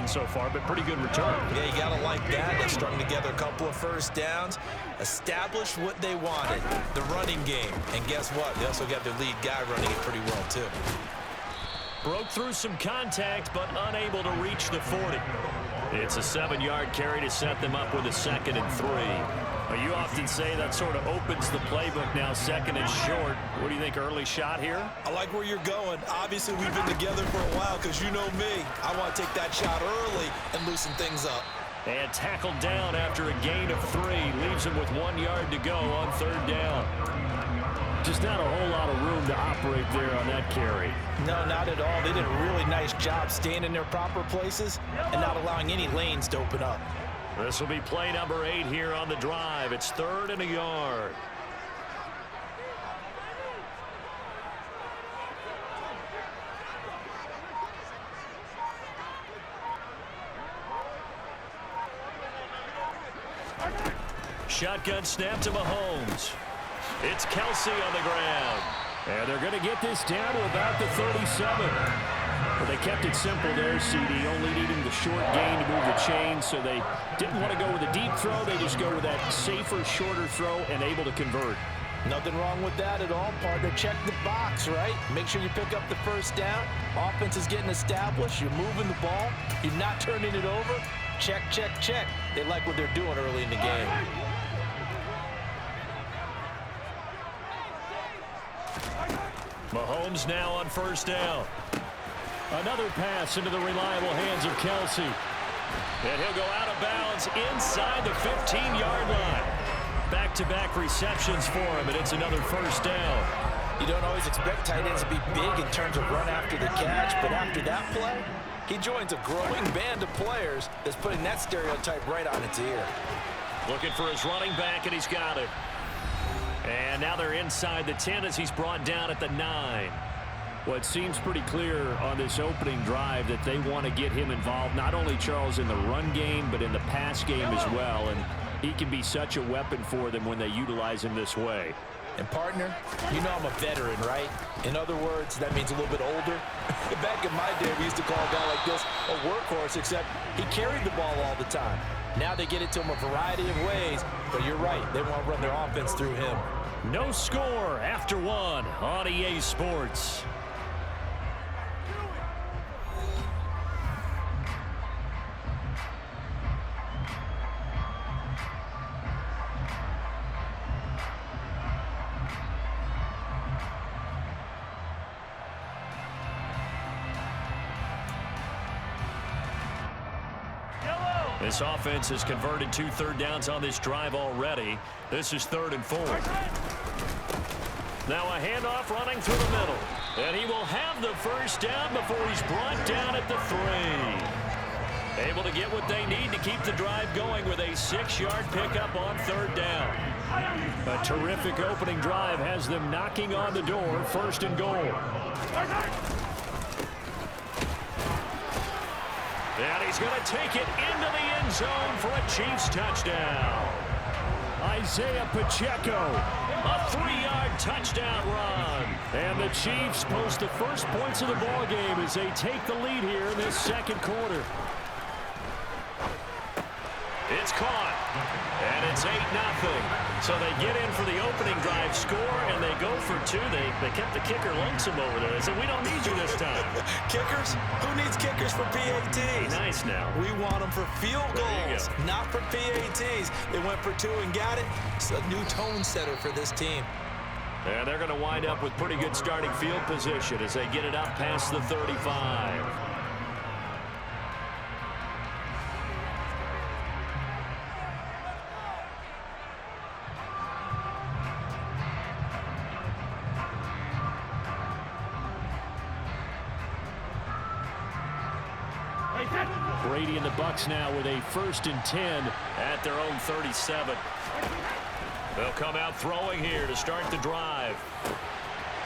so far, but pretty good return. Yeah, you got to like that. They strung together a couple of first downs, established what they wanted, the running game. And guess what? They also got their lead guy running it pretty well, too. Broke through some contact, but unable to reach the 40. It's a 7-yard carry to set them up with a 2nd and 3. You often say that sort of opens the playbook now, 2nd and short. What do you think, early shot here? I like where you're going. Obviously, we've been together for a while because you know me. I want to take that shot early and loosen things up. And tackled down after a gain of 3. Leaves him with 1 yard to go on 3rd down. Just not a whole lot of room to operate there on that carry. No, not at all. They did a really nice job staying in their proper places and not allowing any lanes to open up. This will be play number 8 here on the drive. It's 3rd and a yard. Shotgun snap to Mahomes. It's Kelsey on the ground. And they're going to get this down to about the 37. Well, they kept it simple there, CD, only needing the short gain to move the chain, so they didn't want to go with a deep throw. They just go with that safer, shorter throw and able to convert. Nothing wrong with that at all, partner. Check the box, right? Make sure you pick up the first down. Offense is getting established. You're moving the ball. You're not turning it over. Check, check, check. They like what they're doing early in the game. Mahomes now on 1st down. Another pass into the reliable hands of Kelsey. And he'll go out of bounds inside the 15-yard line. Back-to-back receptions for him, and it's another 1st down. You don't always expect tight ends to be big in terms of run after the catch, but after that play, he joins a growing band of players that's putting that stereotype right on its ear. Looking for his running back, and he's got it. And now they're inside the 10 as he's brought down at the 9. Well, it seems pretty clear on this opening drive that they want to get him involved, not only, Charles, in the run game, but in the pass game as well. And he can be such a weapon for them when they utilize him this way. And, partner, you know I'm a veteran, right? In other words, that means a little bit older. Back in my day, we used to call a guy like this a workhorse, except he carried the ball all the time. Now they get it to him a variety of ways, but you're right. They want to run their offense through him. No score after 1 on EA Sports. This offense has converted 2 third downs on this drive already. This is 3rd and 4. Now a handoff running through the middle. And he will have the 1st down before he's brought down at the 3. Able to get what they need to keep the drive going with a 6-yard pickup on 3rd down. A terrific opening drive has them knocking on the door, 1st and goal. And he's going to take it into the end zone for a Chiefs touchdown. Isaiah Pacheco, a 3-yard touchdown run. And the Chiefs post the first points of the ball game as they take the lead here in this 2nd quarter. It's caught, and it's 8-0. So they get in for the opening drive score, and they go for 2. They kept the kicker lonesome over there. They said, we don't need you this time. Kickers? Who needs kickers for PATs? Nice now. We want them for field goals, not for PATs. They went for 2 and got it. It's a new tone setter for this team. And they're going to wind up with pretty good starting field position as they get it up past the 35. Brady and the Bucs now with a 1st and 10 at their own 37. They'll come out throwing here to start the drive.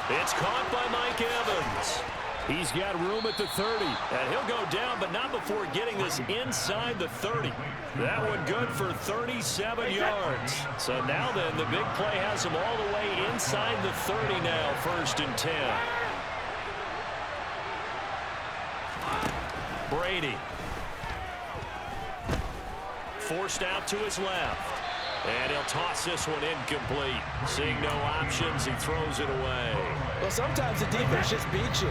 It's caught by Mike Evans. He's got room at the 30, and he'll go down, but not before getting this inside the 30. That one good for 37 yards. So now then, the big play has him all the way inside the 30 now, 1st and 10. forced out to his left. And he'll toss this one incomplete. Seeing no options, he throws it away. Well, sometimes the defense just beats you.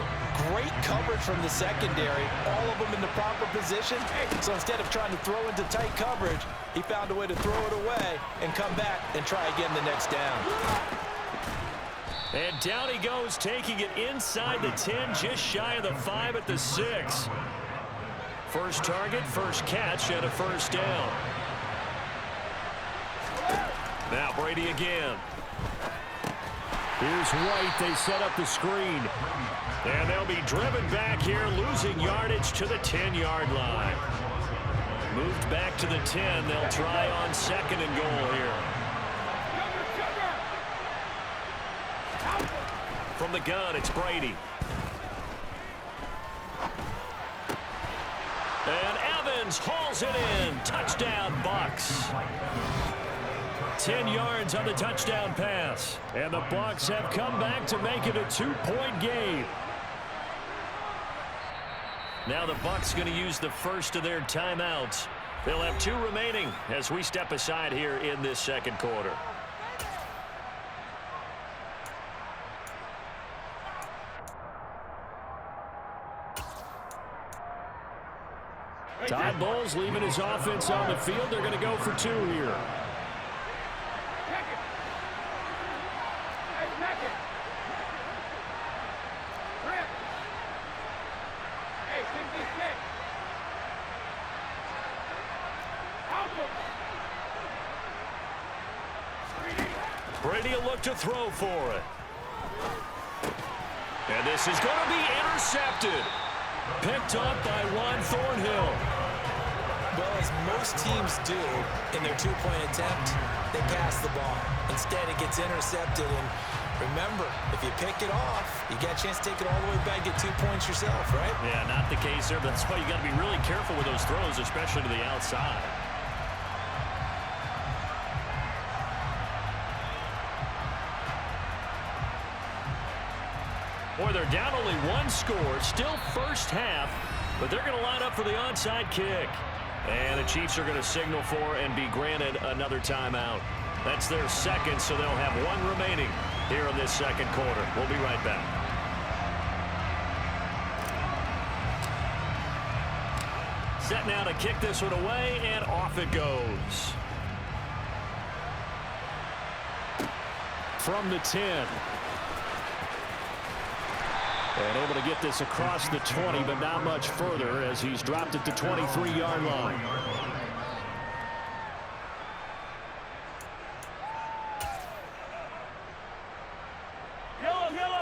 Great coverage from the secondary, all of them in the proper position. So instead of trying to throw into tight coverage, he found a way to throw it away and come back and try again the next down. And down he goes, taking it inside the 10, just shy of the 5 at the 6. First target, first catch, and a first down. Now Brady again. Here's White. They set up the screen. And they'll be driven back here, losing yardage to the 10-yard line. Moved back to the 10. They'll try on second and goal here. From the gun, it's Brady. And Evans hauls it in. Touchdown, Bucs. 10 yards on the touchdown pass. And the Bucs have come back to make it a 2-point game. Now the Bucs going to use the first of their timeouts. They'll have 2 remaining as we step aside here in this second quarter. Todd Bowles leaving his offense on the field. They're going to go for 2 here. Brady will look to throw for it. And this is going to be intercepted. Picked up by Juan Thornhill. Well, as most teams do in their 2-point attempt, they pass the ball. Instead, it gets intercepted. And remember, if you pick it off, you got a chance to take it all the way back, get 2 points yourself, right? Yeah, not the case there. That's why you got to be really careful with those throws, especially to the outside. Boy, they're down only 1 score, still first half, but they're going to line up for the onside kick. And the Chiefs are going to signal for and be granted another timeout. That's their second, so they'll have 1 remaining here in this second quarter. We'll be right back. Set now to kick this one away, and off it goes. From the 10. And able to get this across the 20, but not much further as he's dropped it to 23-yard line.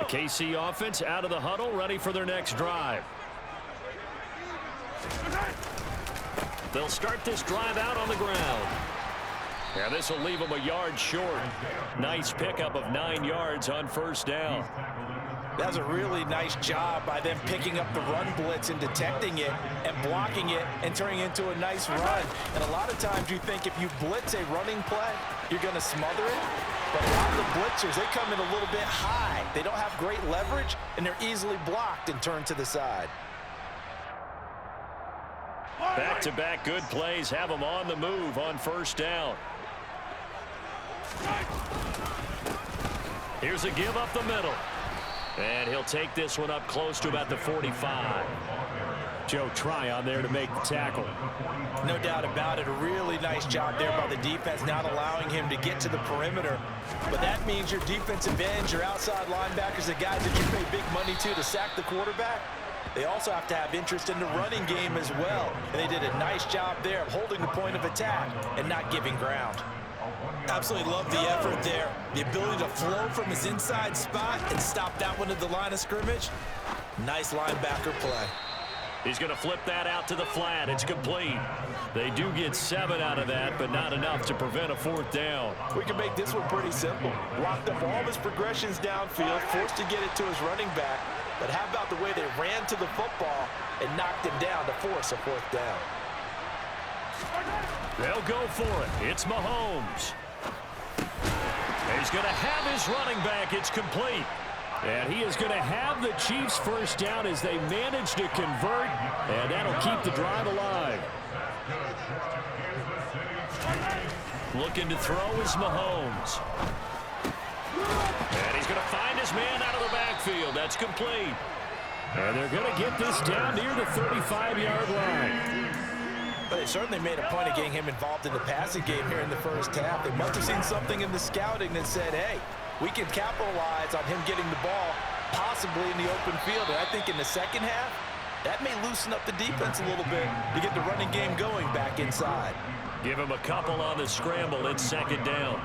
The KC offense out of the huddle, ready for their next drive. They'll start this drive out on the ground. And this will leave them a yard short. Nice pickup of 9 yards on first down. That was a really nice job by them picking up the run blitz and detecting it and blocking it and turning it into a nice run. And a lot of times you think if you blitz a running play, you're going to smother it. But a lot of the blitzers, they come in a little bit high. They don't have great leverage, and they're easily blocked and turned to the side. Back-to-back good plays have them on the move on first down. Here's a give up the middle. And he'll take this one up close to about the 45. Joe Tryon there to make the tackle. No doubt about it. A really nice job there by the defense, not allowing him to get to the perimeter. But that means your defensive ends, your outside linebackers, the guys that you pay big money to sack the quarterback, they also have to have interest in the running game as well. And they did a nice job there of holding the point of attack and not giving ground. Absolutely love the effort there. The ability to flow from his inside spot and stop that one at the line of scrimmage. Nice linebacker play. He's going to flip that out to the flat. It's complete. They do get 7 out of that, but not enough to prevent a 4th down. We can make this one pretty simple. Locked up all of his progressions downfield, forced to get it to his running back. But how about the way they ran to the football and knocked him down to force a 4th down? They'll go for it. It's Mahomes. He's going to have his running back. It's complete. And he is going to have the Chiefs first down as they manage to convert. And that'll keep the drive alive. Looking to throw is Mahomes. And he's going to find his man out of the backfield. That's complete. And they're going to get this down near the 35-yard line. But they certainly made a point of getting him involved in the passing game here in the first half. They must have seen something in the scouting that said, hey, we can capitalize on him getting the ball possibly in the open field. And I think in the second half, that may loosen up the defense a little bit to get the running game going back inside. Give him a couple on the scramble. It's second down.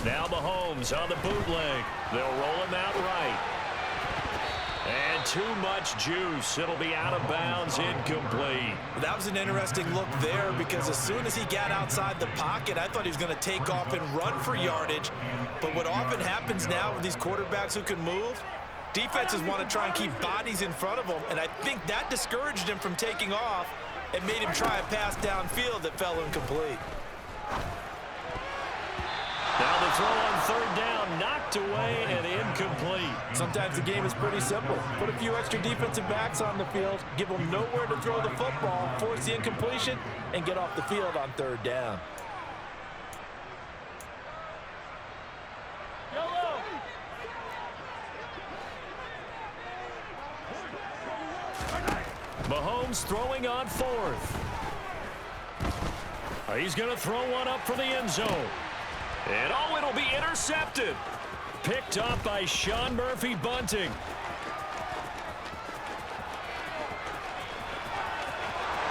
Now Mahomes on the bootleg. They'll roll him out right. And too much juice. It'll be out of bounds, incomplete. That was an interesting look there because as soon as he got outside the pocket, I thought he was going to take off and run for yardage. But what often happens now with these quarterbacks who can move, defenses want to try and keep bodies in front of them, and I think that discouraged him from taking off and made him try a pass downfield that fell incomplete. Now the throw on third down, knocked away and incomplete. Sometimes the game is pretty simple. Put a few extra defensive backs on the field, give them nowhere to throw the football, force the incompletion, and get off the field on third down. Mahomes throwing on fourth. He's going to throw one up for the end zone. And oh, it'll be intercepted. Picked up by Sean Murphy-Bunting.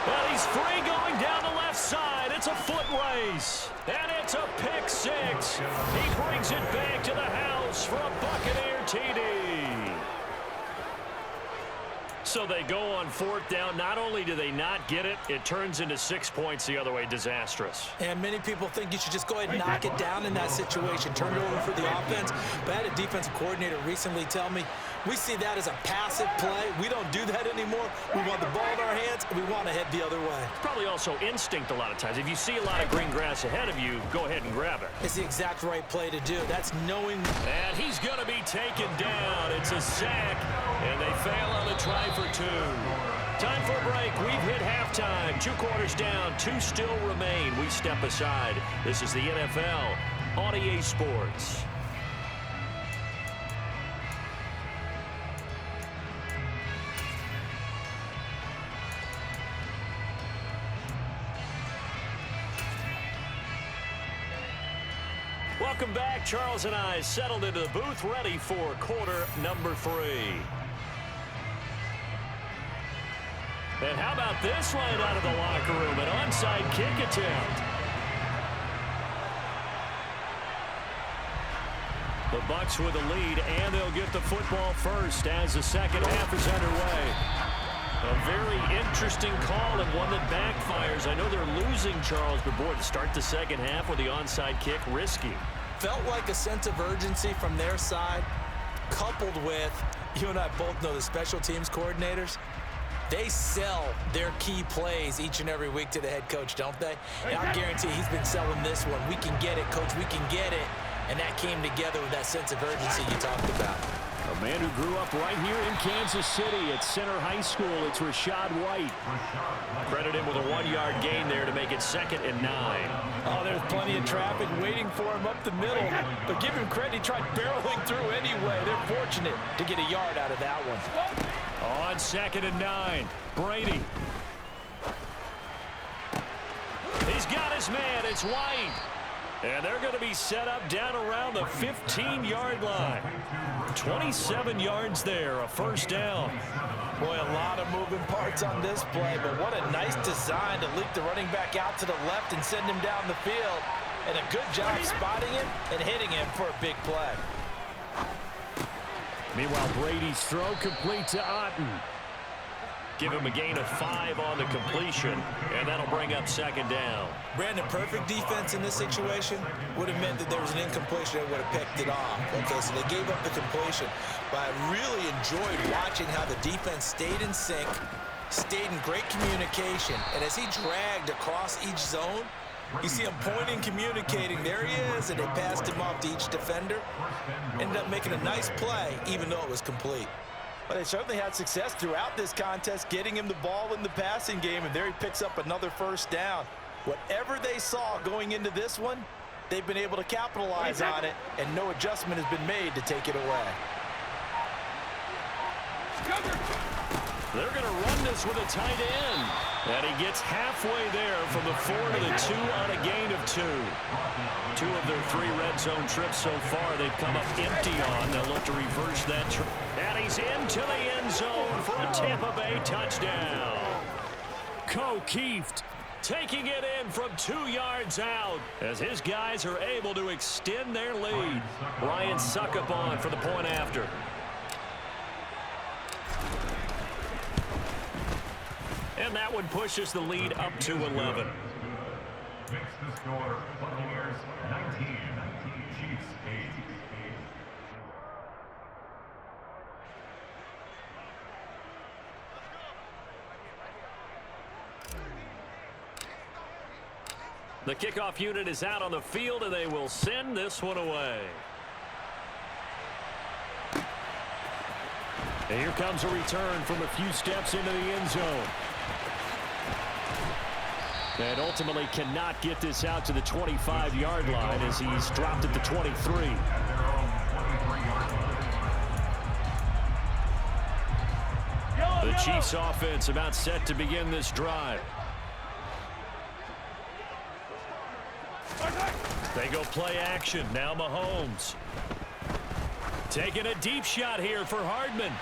Well, he's free going down the left side. It's a foot race. And it's a pick six. He brings it back to the house for a Buccaneer TD. So they go on fourth down. Not only do they not get it, it turns into 6 points the other way. Disastrous. And many people think you should just go ahead and knock it down in that situation. Turn it over for the offense. But I had a defensive coordinator recently tell me, we see that as a passive play. We don't do that anymore. We want the ball in our hands, and we want to head the other way. It's probably also instinct a lot of times. If you see a lot of green grass ahead of you, go ahead and grab it. It's the exact right play to do. That's knowing. And he's going to be taken down. It's a sack, and they fail on the try for two. Time for a break. We've hit halftime. 2 quarters down. 2 still remain. We step aside. This is the NFL on EA Sports. Welcome back. Charles and I settled into the booth, ready for quarter number 3. And how about this right out of the locker room? An onside kick attempt. The Bucs with a lead, and they'll get the football first as the second half is underway. A very interesting call and one that backfires. I know they're losing, Charles, but boy, to start the second half with the onside kick, risky. Felt like a sense of urgency from their side, coupled with, you and I both know the special teams coordinators, they sell their key plays each and every week to the head coach, don't they? And I guarantee he's been selling this one. We can get it, coach, we can get it. And that came together with that sense of urgency you talked about. A man who grew up right here in Kansas City at Center High School. It's Rashad White. Credit him with a 1-yard gain there to make it 2nd and 9. Oh, there's plenty of traffic waiting for him up the middle. But give him credit, he tried barreling through anyway. They're fortunate to get a yard out of that one. On 2nd and 9, Brady. He's got his man. It's White. And they're going to be set up down around the 15-yard line. 27 yards there, a first down. Boy, a lot of moving parts on this play, but what a nice design to leak the running back out to the left and send him down the field. And a good job spotting him and hitting him for a big play. Meanwhile, Brady's throw complete to Otten. Give him a gain of 5 on the completion, and that'll bring up 2nd down. Brandon, perfect defense in this situation would have meant that there was an incompletion that would have picked it off. Okay, so they gave up the completion, but I really enjoyed watching how the defense stayed in sync, stayed in great communication, and as he dragged across each zone, you see him pointing, communicating. There he is, and they passed him off to each defender. Ended up making a nice play, even though it was complete. Well, they certainly had success throughout this contest, getting him the ball in the passing game, and there he picks up another first down. Whatever they saw going into this one, they've been able to capitalize on it, and no adjustment has been made to take it away. They're going to run this with a tight end. And he gets halfway there from the 4 to the 2 on a gain of 2. 2 of their 3 red zone trips so far they've come up empty on. They'll look to reverse that trip. And he's into the end zone for a Tampa Bay touchdown. Keeft taking it in from 2 yards out as his guys are able to extend their lead. Ryan Suckup on for the point after. And that one pushes the lead up to 11. Makes the score Buccaneers 19, Chiefs 8. The kickoff unit is out on the field, and they will send this one away. And here comes a return from a few steps into the end zone. And ultimately cannot get this out to the 25-yard line as he's dropped at the 23. The Chiefs offense about set to begin this drive. They go play action. Now Mahomes. Taking a deep shot here for Hardman.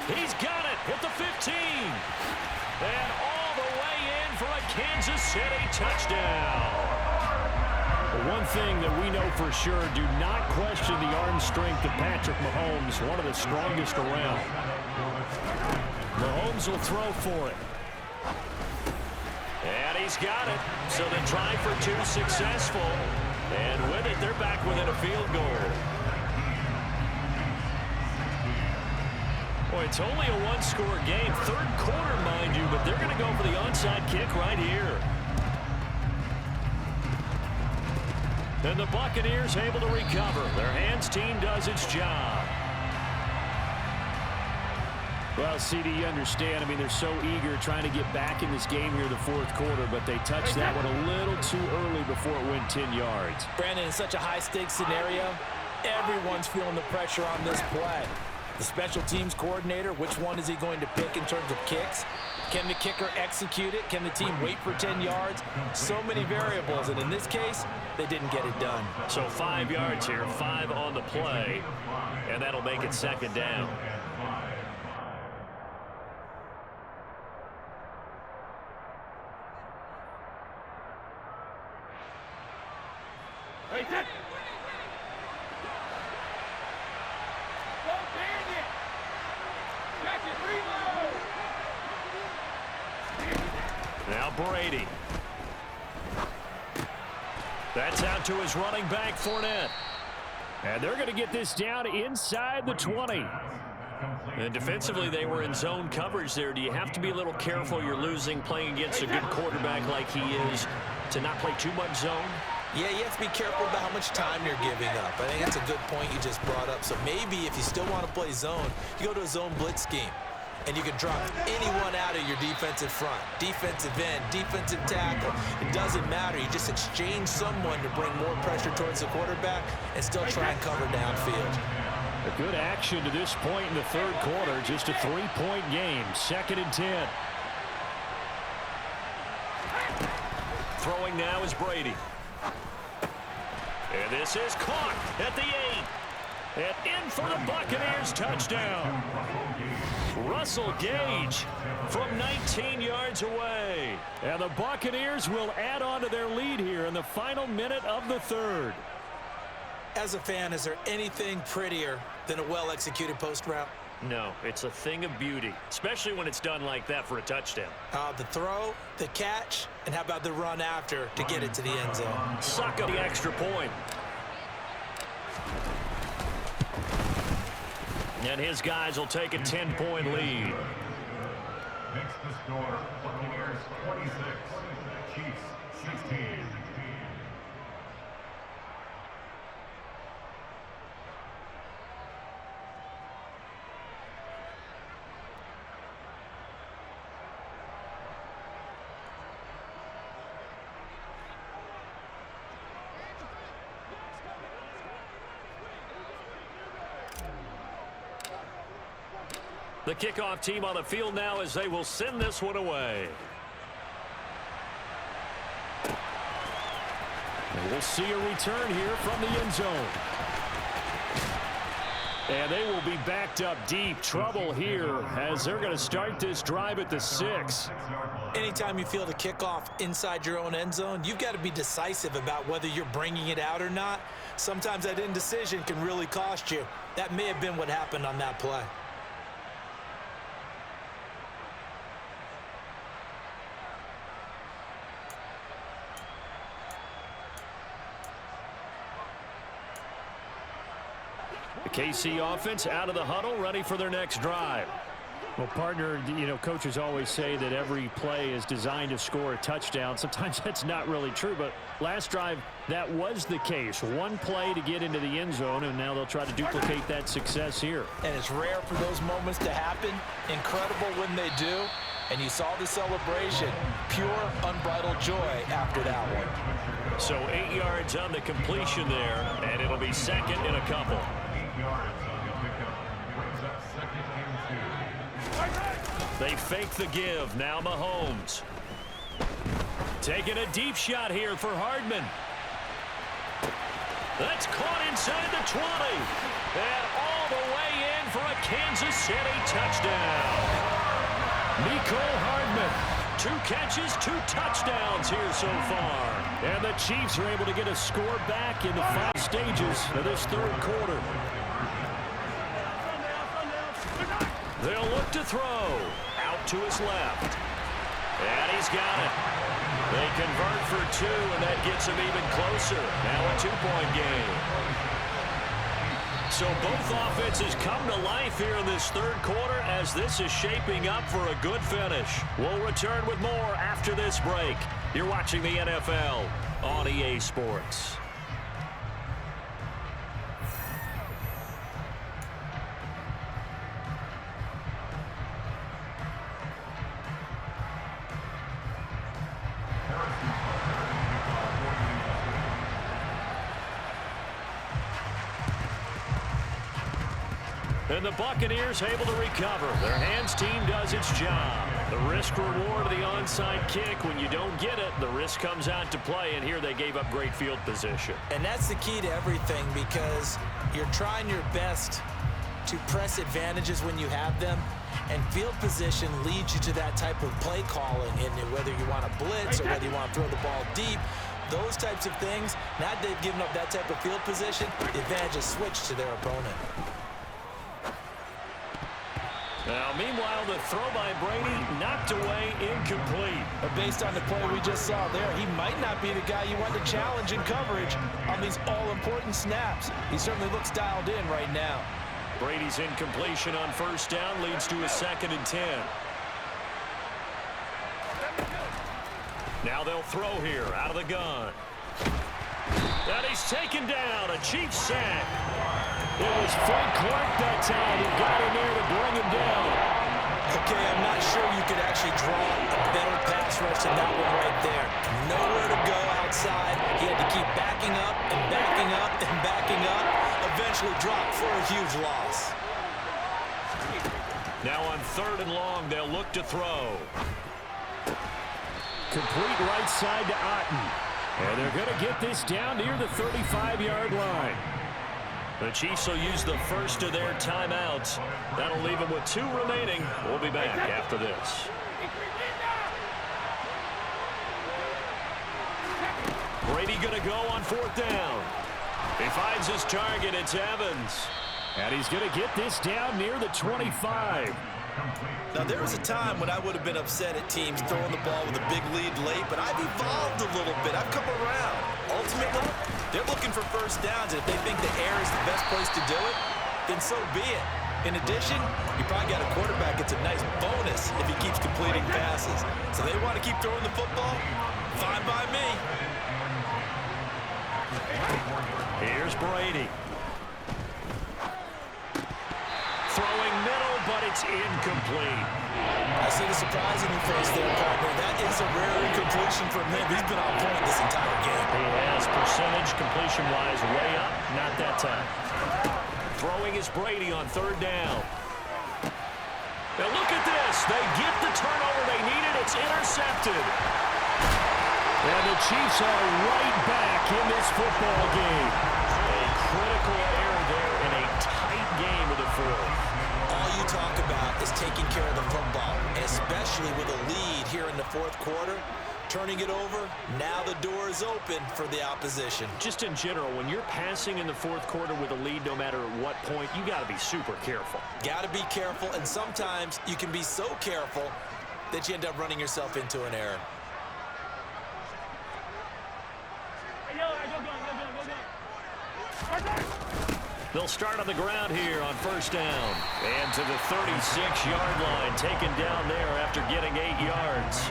He's got it at the 15. And all the way in for a Kansas City touchdown. One thing that we know for sure, do not question the arm strength of Patrick Mahomes, one of the strongest around. Mahomes will throw for it. And he's got it. So the try for 2 successful. And with it, they're back within a field goal. Boy, it's only a 1-score game. 3rd quarter, mind you, but they're going to go for the onside kick right here. And the Buccaneers able to recover. Their hands team does its job. Well, CD, you understand. I mean, they're so eager trying to get back in this game here in the 4th quarter, but they touched that one a little too early before it went 10 yards. Brandon, in such a high-stakes scenario, everyone's feeling the pressure on this play. The special teams coordinator, which one is he going to pick in terms of kicks? Can the kicker execute it? Can the team wait for 10 yards? So many variables, and in this case, they didn't get it done. So 5 yards here, 5 on the play, and that'll make it 2nd down. Now Brady. That's out to his running back, Fournette. And they're going to get this down inside the 20. And defensively, they were in zone coverage there. Do you have to be a little careful? You're losing playing against a good quarterback like he is to not play too much zone? Yeah, you have to be careful about how much time you're giving up. I think that's a good point you just brought up. So maybe if you still want to play zone, you go to a zone blitz scheme. And you can drop anyone out of your defensive front. Defensive end, defensive tackle. It doesn't matter. You just exchange someone to bring more pressure towards the quarterback and still try and cover downfield. A good action to this point in the 3rd quarter. Just a 3-point game. 2nd and 10. Throwing now is Brady. And this is caught at the 8. And in for the Buccaneers touchdown. Russell Gage from 19 yards away. And the Buccaneers will add on to their lead here in the final minute of the 3rd. As a fan, is there anything prettier than a well-executed post route? No, it's a thing of beauty, especially when it's done like that for a touchdown. The throw, the catch, and how about the run after to get it to the end zone? Suck up the extra point. And his guys will take a 10-point lead. Makes the score Buccaneers 26, Chiefs 16. The kickoff team on the field now as they will send this one away. And we'll see a return here from the end zone. And they will be backed up deep. Trouble here as they're going to start this drive at the 6. Anytime you field a kickoff inside your own end zone, you've got to be decisive about whether you're bringing it out or not. Sometimes that indecision can really cost you. That may have been what happened on that play. The KC offense out of the huddle, ready for their next drive. Well, partner, you know, coaches always say that every play is designed to score a touchdown. Sometimes that's not really true, but last drive, that was the case. One play to get into the end zone, and now they'll try to duplicate that success here. And it's rare for those moments to happen. Incredible when they do. And you saw the celebration. Pure, unbridled joy after that one. So 8 yards on the completion there, and it'll be second and a couple. 8 yards on the pickup. Brings up second and 2. They fake the give. Now Mahomes. Taking a deep shot here for Hardman. That's caught inside the 20. And all the way in for a Kansas City touchdown. Mecole Hardman. 2 catches, 2 touchdowns here so far. And the Chiefs are able to get a score back in the 5 stages of this third quarter. They'll look to throw. Out to his left. And he's got it. They convert for 2, and that gets him even closer. Now a 2-point game. So both offenses come to life here in this third quarter as this is shaping up for a good finish. We'll return with more after this break. You're watching the NFL on EA Sports. And the Buccaneers able to recover. Their hands team does its job. The risk reward of the onside kick. When you don't get it, the risk comes out to play, and here they gave up great field position. And that's the key to everything, because you're trying your best to press advantages when you have them, and field position leads you to that type of play calling, and whether you want to blitz or whether you want to throw the ball deep, those types of things. Now they've given up that type of field position, the advantage is switched to their opponent. Now, meanwhile, the throw by Brady knocked away, incomplete. But based on the play we just saw there, he might not be the guy you want to challenge in coverage on these all-important snaps. He certainly looks dialed in right now. Brady's incompletion on first down leads to a 2nd and 10. Now they'll throw here out of the gun. And he's taken down, a Chiefs sack. It was Frank Clark that time who got in there to bring him down. Okay, I'm not sure you could actually draw a better pass rush than that one right there. Nowhere to go outside. He had to keep backing up and backing up and backing up. Eventually dropped for a huge loss. Now on 3rd and long, they'll look to throw. Complete right side to Otten. And they're going to get this down near the 35-yard line. The Chiefs will use the first of their timeouts. That'll leave them with 2 remaining. We'll be back after this. Brady going to go on 4th down. He finds his target. It's Evans. And he's going to get this down near the 25. Now, there was a time when I would have been upset at teams throwing the ball with a big lead late, but I've evolved a little bit. I've come around. Ultimately, they're looking for first downs, and if they think the air is the best place to do it, then so be it. In addition, you probably got a quarterback that's a nice bonus if he keeps completing passes. So they want to keep throwing the football? Fine by me. Here's Brady. Throwing middle, but it's incomplete. I see the surprise in your face there, partner. That is a rare incompletion from him. He's been on point this entire game. He has percentage completion-wise way up, not that time. Throwing is Brady on 3rd down. And look at this. They get the turnover they needed. It's intercepted. And the Chiefs are right back in this football game. A critical error there in a tight game of the fourth. All you talk about is taking care of the football, especially with a lead here in the fourth quarter. Turning it over, now the door is open for the opposition. Just in general, when you're passing in the fourth quarter with a lead, no matter at what point, you got to be super careful. Got to be careful, and sometimes you can be so careful that you end up running yourself into an error. They'll start on the ground here on first down. And to the 36-yard line, taken down there after getting 8 yards.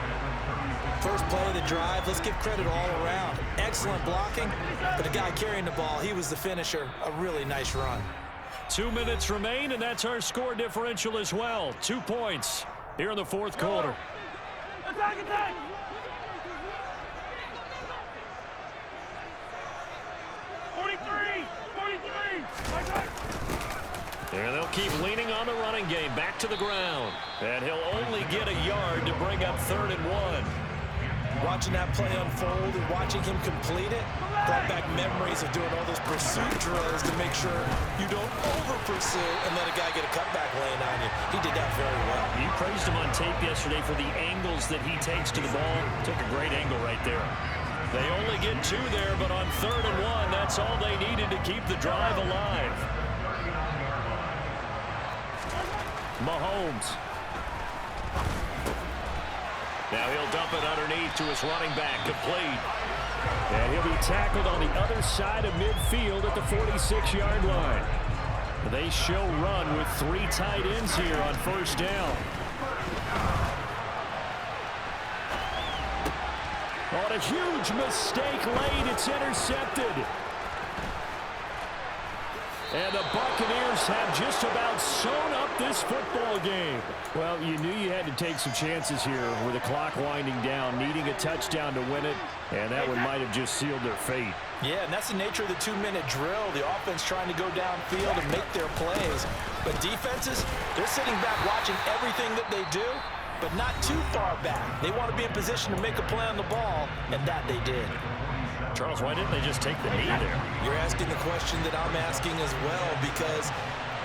First play of the drive, let's give credit all around. Excellent blocking, but the guy carrying the ball, he was the finisher. A really nice run. 2 minutes remain, and that's our score differential as well. 2 points here in the fourth quarter. Attack! And they'll keep leaning on the running game. Back to the ground. And he'll only get a yard to bring up 3rd and 1. Watching that play unfold and watching him complete it brought back memories of doing all those pursuit drills to make sure you don't over-pursue and let a guy get a cutback laying on you. He did that very well. You praised him on tape yesterday for the angles that he takes to the ball. Took a great angle right there. They only get 2 there, but on 3rd and 1, that's all they needed to keep the drive alive. Mahomes. Now he'll dump it underneath to his running back, complete. And he'll be tackled on the other side of midfield at the 46-yard line. They show run with 3 tight ends here on first down. On a huge mistake late, it's intercepted. And the Buccaneers have just about sewn up this football game. Well, you knew you had to take some chances here with the clock winding down, needing a touchdown to win it, and that one might have just sealed their fate. Yeah, and that's the nature of the 2-minute drill. The offense trying to go downfield and make their plays. But defenses, they're sitting back watching everything that they do, but not too far back. They want to be in position to make a play on the ball, and that they did. Charles, why didn't they just take the knee there? You're asking the question that I'm asking as well, because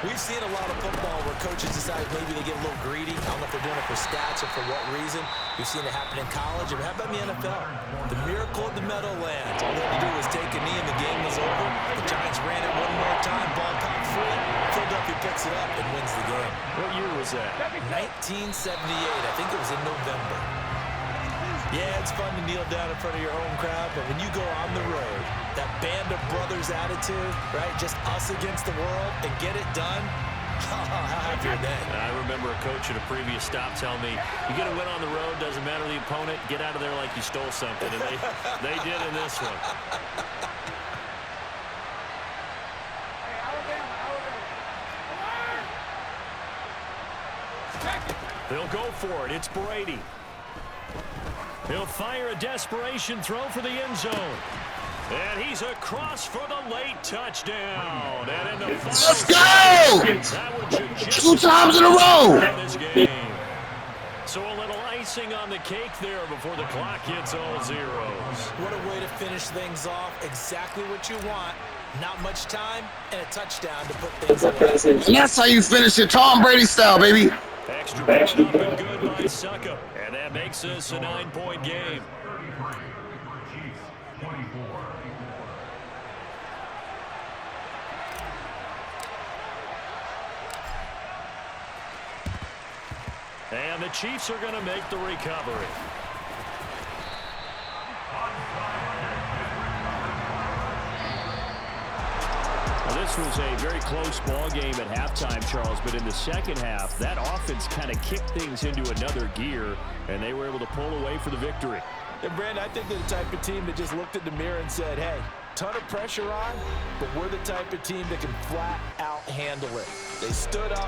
we've seen a lot of football where coaches decide maybe they get a little greedy. I don't know if they're doing it for stats or for what reason. We've seen it happen in college. But how about in the NFL? The miracle of the Meadowlands. All they had to do was take a knee and the game was over. The Giants ran it one more time. Ball caught free. Philadelphia picks it up and wins the game. What year was that? 1978. I think it was in November. Yeah, it's fun to kneel down in front of your home crowd, but when you go on the road, that band of brothers attitude, right, just us against the world, and get it done, how happy are they? I remember a coach at a previous stop telling me, you get a win on the road, doesn't matter the opponent, get out of there like you stole something, and they did in this one. They'll go for it. It's Brady. He'll fire a desperation throw for the end zone. And he's across for the late touchdown. And in the Let's go! 2 times in a row! In this game. So a little icing on the cake there before the clock hits all zeros. What a way to finish things off. Exactly what you want. Not much time and a touchdown to put things away. And that's how you finish it, Tom Brady style, baby. Extra point up and good by Suckup. And that makes this a 9-point game. And the Chiefs are going to make the recovery. This was a very close ball game at halftime, Charles, but in the second half, that offense kind of kicked things into another gear, and they were able to pull away for the victory. And, Brandon, I think they're the type of team that just looked in the mirror and said, hey, ton of pressure on, but we're the type of team that can flat out handle it. They stood up.